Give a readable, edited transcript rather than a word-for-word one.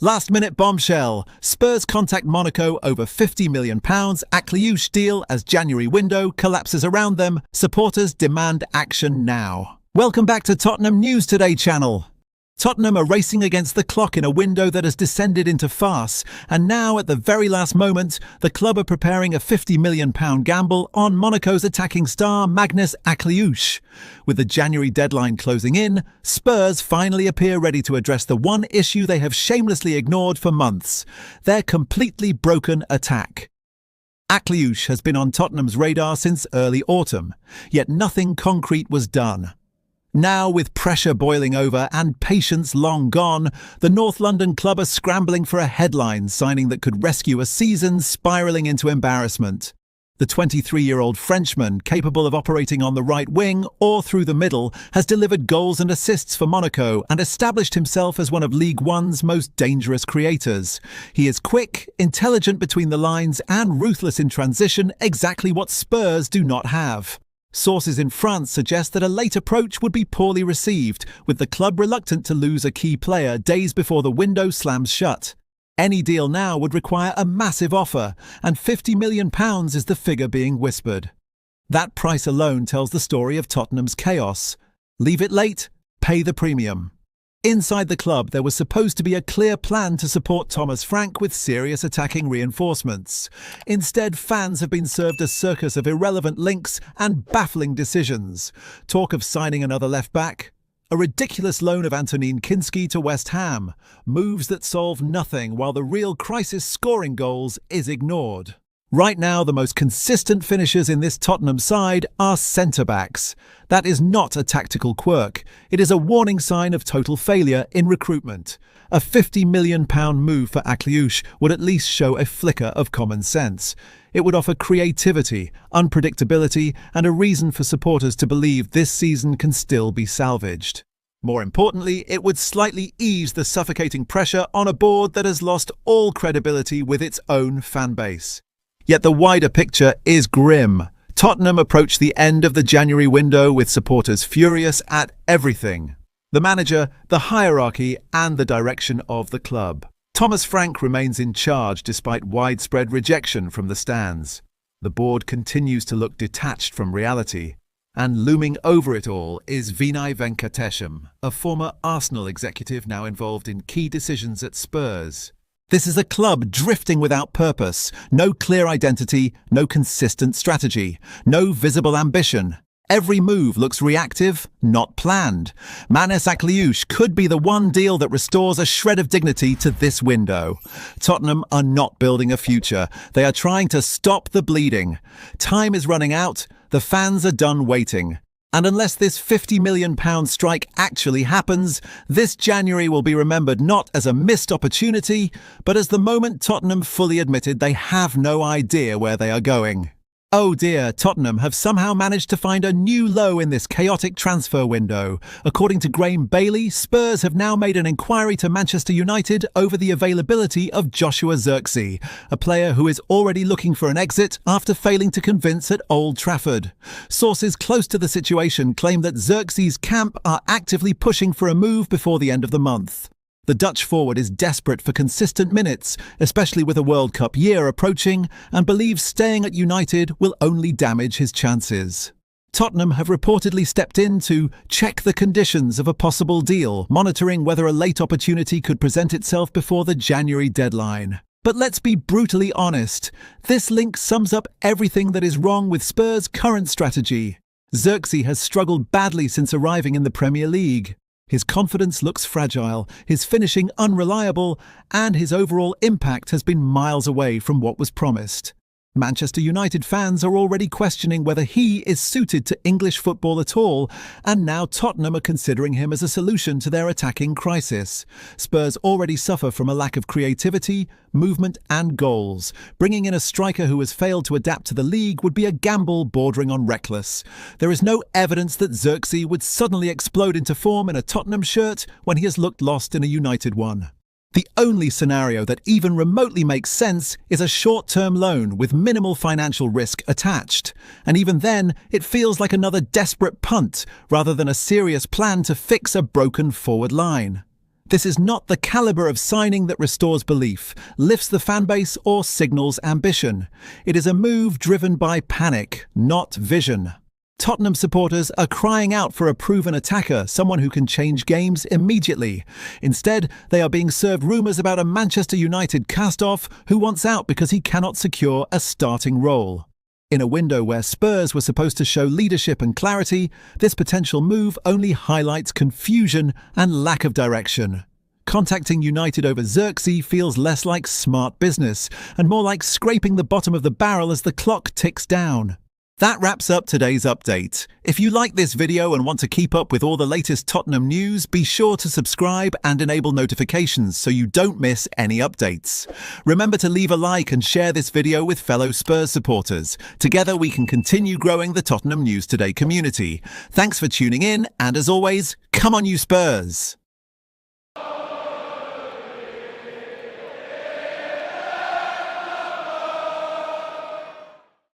Last-minute bombshell. Spurs contact Monaco over £50 million. Akliouche deal as January window collapses around them. Supporters demand action now. Welcome back to Tottenham News Today channel. Tottenham are racing against the clock in a window that has descended into farce, and now at the very last moment, the club are preparing a £50 million gamble on Monaco's attacking star Maghnes Akliouche. With the January deadline closing in, Spurs finally appear ready to address the one issue they have shamelessly ignored for months: their completely broken attack. Akliouche has been on Tottenham's radar since early autumn, yet nothing concrete was done. Now, with pressure boiling over and patience long gone, the North London club are scrambling for a headline signing that could rescue a season spiralling into embarrassment. The 23-year-old Frenchman, capable of operating on the right wing or through the middle, has delivered goals and assists for Monaco and established himself as one of Ligue 1's most dangerous creators. He is quick, intelligent between the lines and ruthless in transition, exactly what Spurs do not have. Sources in France suggest that a late approach would be poorly received, with the club reluctant to lose a key player days before the window slams shut. Any deal now would require a massive offer, and £50 million is the figure being whispered. That price alone tells the story of Tottenham's chaos. Leave it late, pay the premium. Inside the club, there was supposed to be a clear plan to support Thomas Frank with serious attacking reinforcements. Instead, fans have been served a circus of irrelevant links and baffling decisions. Talk of signing another left-back, a ridiculous loan of Antonin Kinski to West Ham, moves that solve nothing while the real crisis scoring goals is ignored. Right now, the most consistent finishers in this Tottenham side are centre-backs. That is not a tactical quirk. It is a warning sign of total failure in recruitment. A £50 million move for Akliouche would at least show a flicker of common sense. It would offer creativity, unpredictability, and a reason for supporters to believe this season can still be salvaged. More importantly, it would slightly ease the suffocating pressure on a board that has lost all credibility with its own fan base. Yet the wider picture is grim. Tottenham approach the end of the January window with supporters furious at everything: the manager, the hierarchy, and the direction of the club. Thomas Frank remains in charge despite widespread rejection from the stands. The board continues to look detached from reality, and looming over it all is Vinay Venkatesham, a former Arsenal executive now involved in key decisions at Spurs. This is a club drifting without purpose, no clear identity, no consistent strategy, no visible ambition. Every move looks reactive, not planned. Maghnes Akliouche could be the one deal that restores a shred of dignity to this window. Tottenham are not building a future. They are trying to stop the bleeding. Time is running out. The fans are done waiting. And unless this £50 million strike actually happens, this January will be remembered not as a missed opportunity, but as the moment Tottenham fully admitted they have no idea where they are going. Oh dear, Tottenham have somehow managed to find a new low in this chaotic transfer window. According to Graham Bailey, Spurs have now made an inquiry to Manchester United over the availability of Joshua Zirkzee, a player who is already looking for an exit after failing to convince at Old Trafford. Sources close to the situation claim that Zirkzee's camp are actively pushing for a move before the end of the month. The Dutch forward is desperate for consistent minutes, especially with a World Cup year approaching, and believes staying at United will only damage his chances. Tottenham have reportedly stepped in to check the conditions of a possible deal, monitoring whether a late opportunity could present itself before the January deadline. But let's be brutally honest, this link sums up everything that is wrong with Spurs' current strategy. Zirkzee has struggled badly since arriving in the Premier League. His confidence looks fragile, his finishing unreliable, and his overall impact has been miles away from what was promised. Manchester United fans are already questioning whether he is suited to English football at all, and now Tottenham are considering him as a solution to their attacking crisis. Spurs already suffer from a lack of creativity, movement and goals. Bringing in a striker who has failed to adapt to the league would be a gamble bordering on reckless. There is no evidence that Zirkzee would suddenly explode into form in a Tottenham shirt when he has looked lost in a United one. The only scenario that even remotely makes sense is a short-term loan with minimal financial risk attached. And even then, it feels like another desperate punt rather than a serious plan to fix a broken forward line. This is not the caliber of signing that restores belief, lifts the fanbase, or signals ambition. It is a move driven by panic, not vision. Tottenham supporters are crying out for a proven attacker, someone who can change games immediately. Instead, they are being served rumours about a Manchester United cast-off who wants out because he cannot secure a starting role. In a window where Spurs were supposed to show leadership and clarity, this potential move only highlights confusion and lack of direction. Contacting United over Zirkzee feels less like smart business and more like scraping the bottom of the barrel as the clock ticks down. That wraps up today's update. If you like this video and want to keep up with all the latest Tottenham news, be sure to subscribe and enable notifications so you don't miss any updates. Remember to leave a like and share this video with fellow Spurs supporters. Together we can continue growing the Tottenham News Today community. Thanks for tuning in, and as always, come on you Spurs!